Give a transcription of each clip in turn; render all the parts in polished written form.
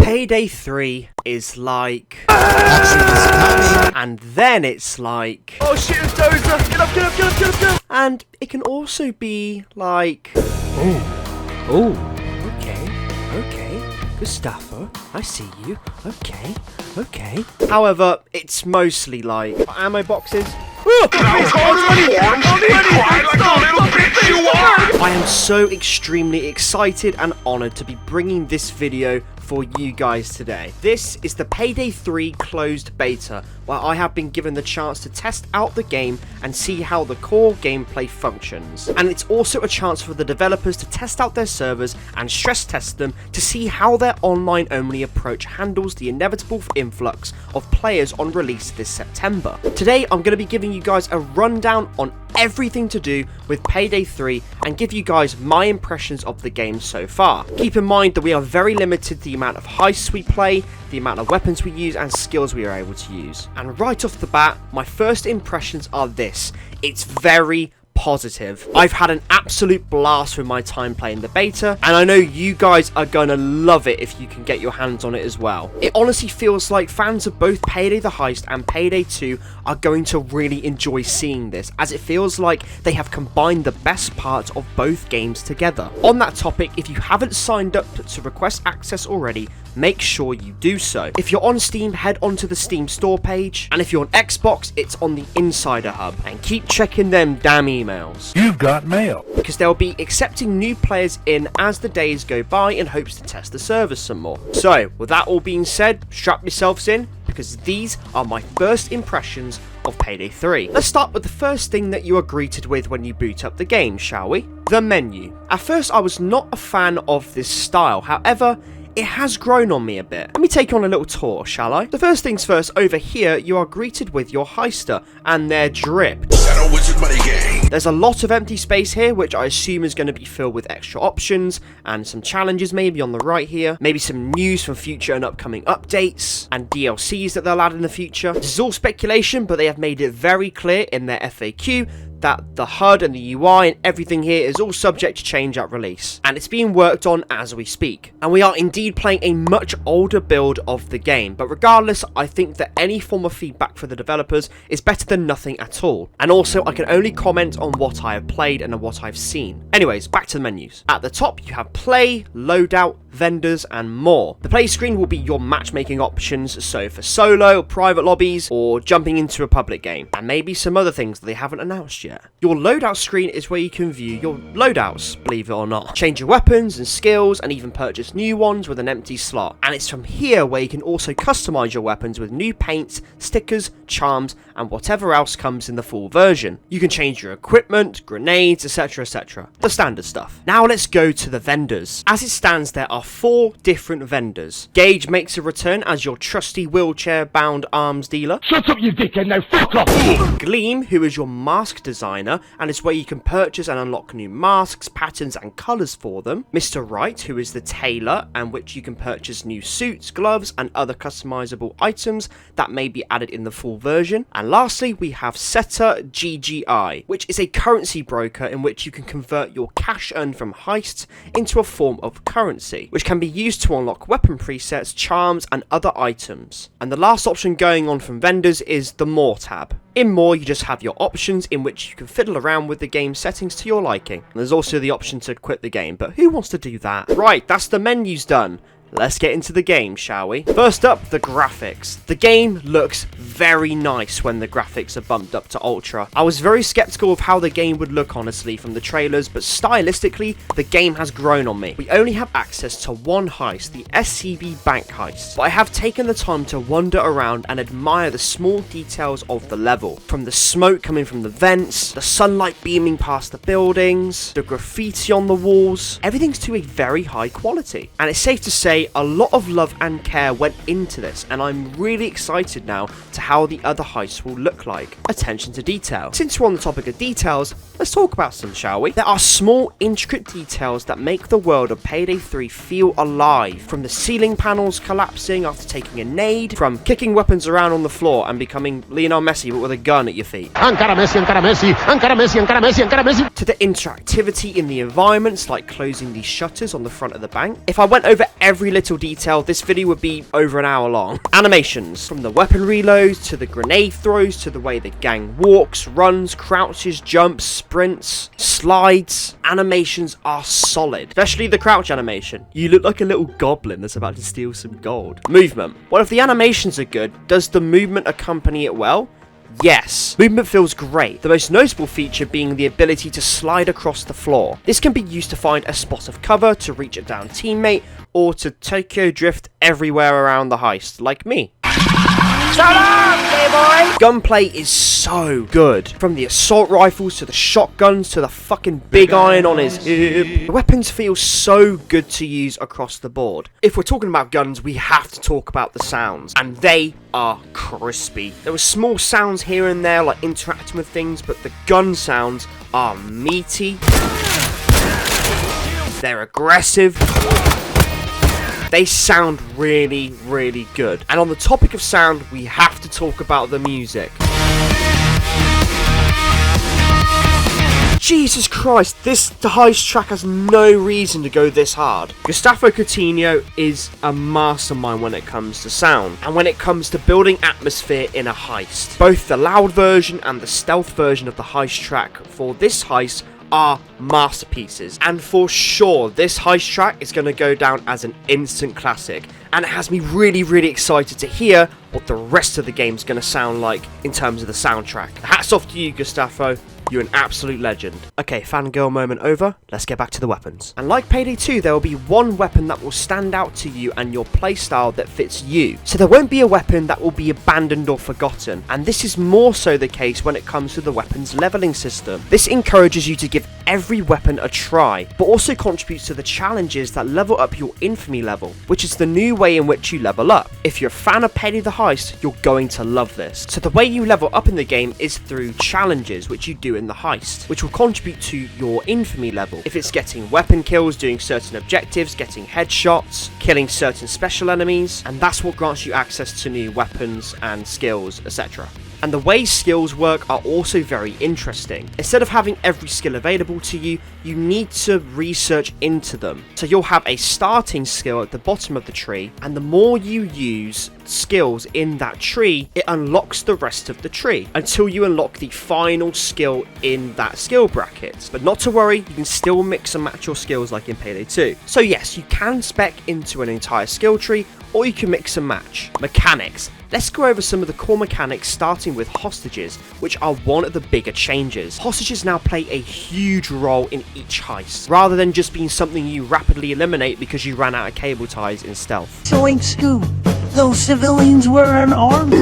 Payday 3 is like... Action is coming! And then it's like... Oh shit, it's Dozer! Get up, get up, get up, get up, get up! And it can also be like... Okay, Gustavo, I see you. Okay. However, it's mostly like ammo boxes. I am so extremely excited and honoured to be bringing this video for you guys today. This is the Payday 3 closed beta, where I have been given the chance to test out the game and see how the core gameplay functions. And it's also a chance for the developers to test out their servers and stress test them to see how their online only approach handles the inevitable influx of players on release this September. Today I'm going to be giving you guys a rundown on everything to do with Payday 3 and give you guys my impressions of the game so far. Keep in mind that we are very limited to the amount of heists we play, the amount of weapons we use and skills we are able to use. And right off the bat, my first impressions are this: it's very positive. I've had an absolute blast with my time playing the beta, and I know you guys are gonna love it if you can get your hands on it as well. It honestly feels like fans of both Payday the Heist and Payday 2 are going to really enjoy seeing this, as it feels like they have combined the best parts of both games together. On that topic, if you haven't signed up to request access already, make sure you do so. If you're on Steam, head onto the Steam store page, and if you're on Xbox, it's on the Insider Hub, and keep checking them damn emails. You've got mail. Because they'll be accepting new players in as the days go by in hopes to test the servers some more. So, with that all being said, strap yourselves in, because these are my first impressions of Payday 3. Let's start with the first thing that you are greeted with when you boot up the game, shall we? The menu. At first, I was not a fan of this style, however, it has grown on me a bit. Let me take you on a little tour, shall I? The first things first, over here, you are greeted with your heister and their drip. There's a lot of empty space here, which I assume is going to be filled with extra options and some challenges maybe on the right here. Maybe some news from future and upcoming updates and DLCs that they'll add in the future. This is all speculation, but they have made it very clear in their FAQ that the HUD and the UI and everything here is all subject to change at release, and it's being worked on as we speak. And we are indeed playing a much older build of the game, but regardless, I think that any form of feedback for the developers is better than nothing at all. And also, I can only comment on what I have played and what I've seen. Anyways, back to the menus. At the top, you have play, loadout, vendors, and more. The play screen will be your matchmaking options, so for solo, private lobbies, or jumping into a public game, and maybe some other things that they haven't announced yet. Your loadout screen is where you can view your loadouts, believe it or not. Change your weapons and skills, and even purchase new ones with an empty slot. And it's from here where you can also customize your weapons with new paints, stickers, charms, and whatever else comes in the full version. You can change your equipment, grenades, etc, etc. The standard stuff. Now let's go to the vendors. As it stands, there are 4 different vendors. Gage makes a return as your trusty wheelchair-bound arms dealer. Shut up, you dickhead, now fuck off! Gleam, who is your mask designer, and is where you can purchase and unlock new masks, patterns, and colours for them. Mr. Wright, who is the tailor, and which you can purchase new suits, gloves, and other customizable items that may be added in the full version. And lastly, we have Setter GGI, which is a currency broker in which you can convert your cash earned from heists into a form of currency, which can be used to unlock weapon presets, charms, and other items. And the last option going on from vendors is the More tab. In More, you just have your options in which you can fiddle around with the game settings to your liking. And there's also the option to quit the game, but who wants to do that? Right, that's the menus done. Let's get into the game, shall we? First up, the graphics. The game looks very nice when the graphics are bumped up to Ultra. I was very skeptical of how the game would look, honestly, from the trailers, but stylistically, the game has grown on me. We only have access to one heist, the SCB bank heist, but I have taken the time to wander around and admire the small details of the level. From the smoke coming from the vents, the sunlight beaming past the buildings, the graffiti on the walls, everything's to a very high quality. And it's safe to say a lot of love and care went into this, and I'm really excited now to how the other heists will look like. Attention to detail. Since we're on the topic of details, let's talk about some, shall we? There are small, intricate details that make the world of Payday 3 feel alive. From the ceiling panels collapsing after taking a nade, from kicking weapons around on the floor and becoming Lionel Messi but with a gun at your feet. Encara Messi, encara Messi, encara Messi, encara Messi, encara Messi. To the interactivity in the environments, like closing these shutters on the front of the bank. If I went over every every little detail, this video would be over an hour long. Animations, from the weapon reloads, to the grenade throws, to the way the gang walks, runs, crouches, jumps, sprints, slides. Animations are solid, especially the crouch animation. You look like a little goblin that's about to steal some gold. Movement. Well, if the animations are good, does the movement accompany it well? Yes, movement feels great, the most noticeable feature being the ability to slide across the floor. This can be used to find a spot of cover, to reach a downed teammate, or to Tokyo drift everywhere around the heist, like me. Shut up, boy! Gunplay is so good. From the assault rifles to the shotguns to the fucking big iron on his hip. The weapons feel so good to use across the board. If we're talking about guns, we have to talk about the sounds. And they are crispy. There are small sounds here and there like interacting with things, but the gun sounds are meaty. They're aggressive. They sound really, really good. And on the topic of sound, we have to talk about the music. Jesus Christ, this heist track has no reason to go this hard. Gustavo Coutinho is a mastermind when it comes to sound, and when it comes to building atmosphere in a heist. Both the loud version and the stealth version of the heist track for this heist are masterpieces, and for sure this heist track is going to go down as an instant classic, and it has me really, really excited to hear what the rest of the game's going to sound like in terms of the soundtrack. Hats off to you, Gustavo. You're an absolute legend. Okay, fangirl moment over, let's get back to the weapons. And like Payday 2, there will be one weapon that will stand out to you and your playstyle that fits you. So there won't be a weapon that will be abandoned or forgotten, and this is more so the case when it comes to the weapons leveling system. This encourages you to give every weapon a try, but also contributes to the challenges that level up your infamy level, which is the new way in which you level up. If you're a fan of Payday the Heist, you're going to love this. So the way you level up in the game is through challenges, which you do in the heist, which will contribute to your infamy level. If it's getting weapon kills, doing certain objectives, getting headshots, killing certain special enemies, and that's what grants you access to new weapons and skills, etc. And the way skills work are also very interesting. Instead of having every skill available to you, you need to research into them. So you'll have a starting skill at the bottom of the tree, and the more you use skills in that tree, it unlocks the rest of the tree until you unlock the final skill in that skill bracket. But not to worry, you can still mix and match your skills like in Payday 2. So yes, you can spec into an entire skill tree, or you can mix and match. Mechanics. Let's go over some of the core mechanics, starting with hostages, which are one of the bigger changes. Hostages now play a huge role in each heist, rather than just being something you rapidly eliminate because you ran out of cable ties in stealth. Soink scoop. Those civilians were unarmed.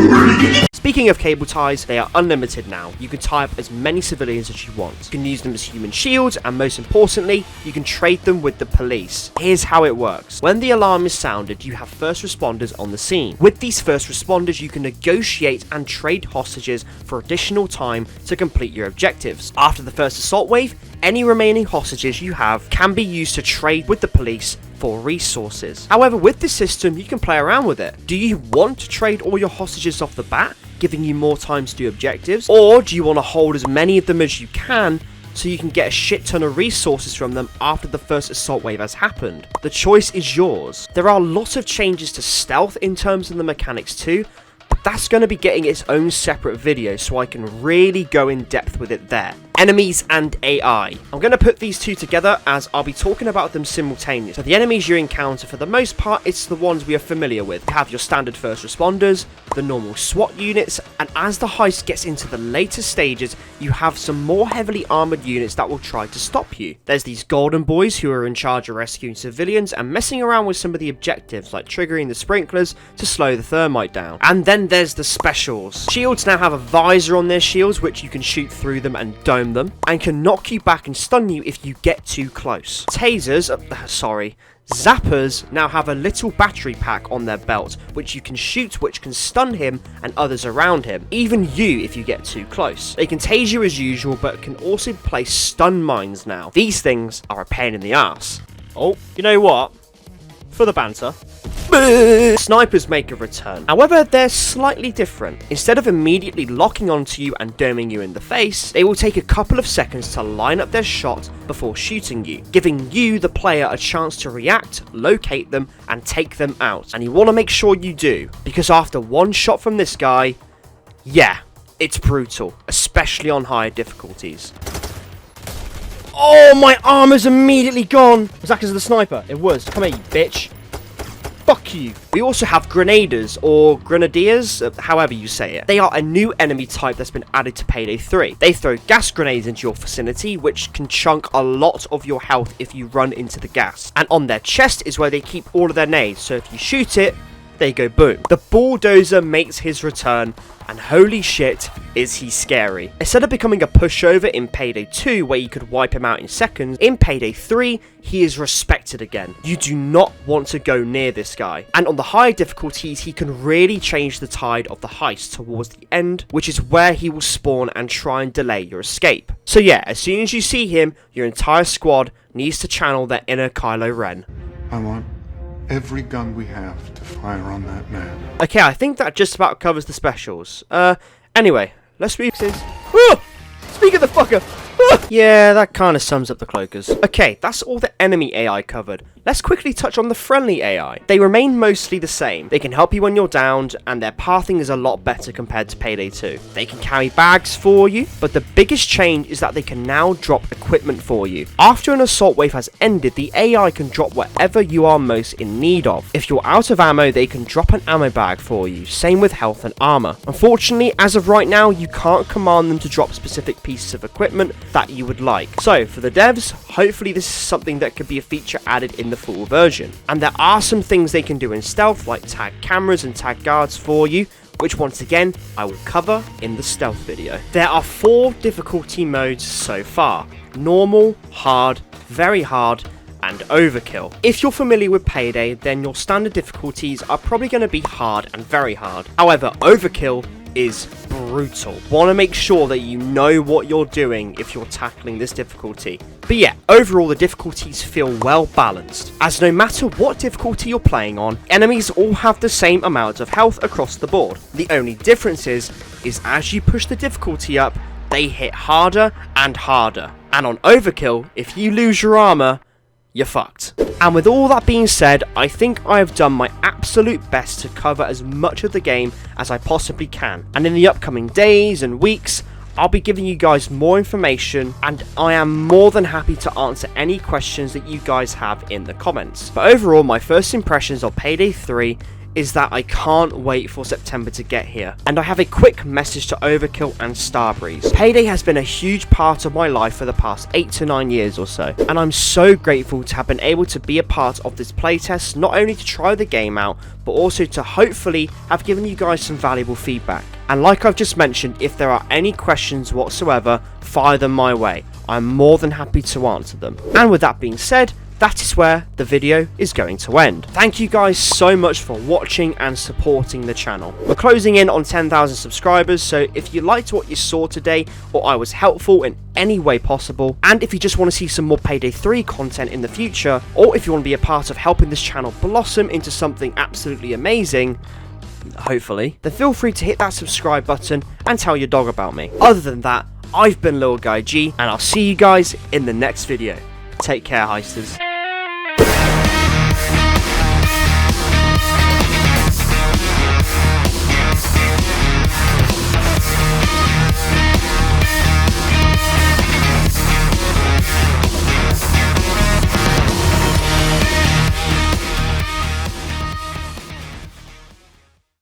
Speaking of cable ties, they are unlimited now. You can tie up as many civilians as you want. You can use them as human shields, and most importantly, you can trade them with the police. Here's how it works. When the alarm is sounded, you have first responders on the scene. With these first responders, you can negotiate and trade hostages for additional time to complete your objectives. After the first assault wave, any remaining hostages you have can be used to trade with the police for resources. However, with this system, you can play around with it. Do you want to trade all your hostages off the bat, giving you more time to do objectives? Or do you want to hold as many of them as you can so you can get a shit ton of resources from them after the first assault wave has happened? The choice is yours. There are lots of changes to stealth in terms of the mechanics too, but that's going to be getting its own separate video, so I can really go in depth with it there. Enemies and AI. I'm going to put these two together as I'll be talking about them simultaneously. So the enemies you encounter, for the most part, it's the ones we are familiar with. You have your standard first responders, the normal SWAT units, and as the heist gets into the later stages, you have some more heavily armored units that will try to stop you. There's these golden boys who are in charge of rescuing civilians and messing around with some of the objectives, like triggering the sprinklers to slow the thermite down. And then there's the specials. Shields now have a visor on their shields, which you can shoot through them and dome them, and can knock you back and stun you if you get too close. Tasers, zappers now have a little battery pack on their belt, which you can shoot, which can stun him and others around him, even you if you get too close. They can tase you as usual, but can also place stun mines now. These things are a pain in the ass. Oh, you know what? For the banter, Snipers make a return. However, they're slightly different. Instead of immediately locking onto you and doming you in the face, they will take a couple of seconds to line up their shot before shooting you, giving you, the player, a chance to react, locate them, and take them out. And you want to make sure you do, because after one shot from this guy, yeah, it's brutal, especially on higher difficulties. Oh, my armor's immediately gone! Was that because of the sniper? It was. Come here, you bitch. Fuck you. We also have grenaders, or grenadiers, however you say it. They are a new enemy type that's been added to Payday 3. They throw gas grenades into your vicinity, which can chunk a lot of your health if you run into the gas. And on their chest is where they keep all of their nades, so if you shoot it, they go boom. The bulldozer makes his return, and holy shit, is he scary. Instead of becoming a pushover in Payday 2, where you could wipe him out in seconds, in Payday 3, he is respected again. You do not want to go near this guy. And on the higher difficulties, he can really change the tide of the heist towards the end, which is where he will spawn and try and delay your escape. So yeah, as soon as you see him, your entire squad needs to channel their inner Kylo Ren. I want every gun we have to fire on that man. Okay, I think that just about covers the specials. Anyway, let's read this. Speak of the fucker! Yeah, that kind of sums up the cloakers. Okay, that's all the enemy AI covered. Let's quickly touch on the friendly AI. They remain mostly the same. They can help you when you're downed, and their pathing is a lot better compared to Payday 2. They can carry bags for you, but the biggest change is that they can now drop equipment for you. After an assault wave has ended, the AI can drop whatever you are most in need of. If you're out of ammo, they can drop an ammo bag for you, same with health and armor. Unfortunately, as of right now, you can't command them to drop specific pieces of equipment that you would like. So, for the devs, hopefully this is something that could be a feature added in the full version. And there are some things they can do in stealth, like tag cameras and tag guards for you, which once again, I will cover in the stealth video. There are 4 difficulty modes so far: normal, hard, very hard, and overkill. If you're familiar with Payday, then your standard difficulties are probably going to be hard and very hard. However, overkill is brutal. Want to make sure that you know what you're doing if you're tackling this difficulty. But yeah, overall the difficulties feel well balanced, as no matter what difficulty you're playing on, enemies all have the same amount of health across the board. The only difference is as you push the difficulty up, they hit harder and harder. And on overkill, if you lose your armor, you're fucked. And with all that being said, I think I have done my absolute best to cover as much of the game as I possibly can. And in the upcoming days and weeks, I'll be giving you guys more information, and I am more than happy to answer any questions that you guys have in the comments. But overall, my first impressions of Payday 3 is that I can't wait for September to get here. And I have a quick message to Overkill and Starbreeze. Payday has been a huge part of my life for the past 8 to 9 years or so, and I'm so grateful to have been able to be a part of this playtest, not only to try the game out, but also to hopefully have given you guys some valuable feedback. And like I've just mentioned, if there are any questions whatsoever, fire them my way. I'm more than happy to answer them. And with that being said, that is where the video is going to end. Thank you guys so much for watching and supporting the channel. We're closing in on 10,000 subscribers, so if you liked what you saw today, or I was helpful in any way possible, and if you just want to see some more Payday 3 content in the future, or if you want to be a part of helping this channel blossom into something absolutely amazing, hopefully, then feel free to hit that subscribe button and tell your dog about me. Other than that, I've been Little Guy G, and I'll see you guys in the next video. Take care, heisters.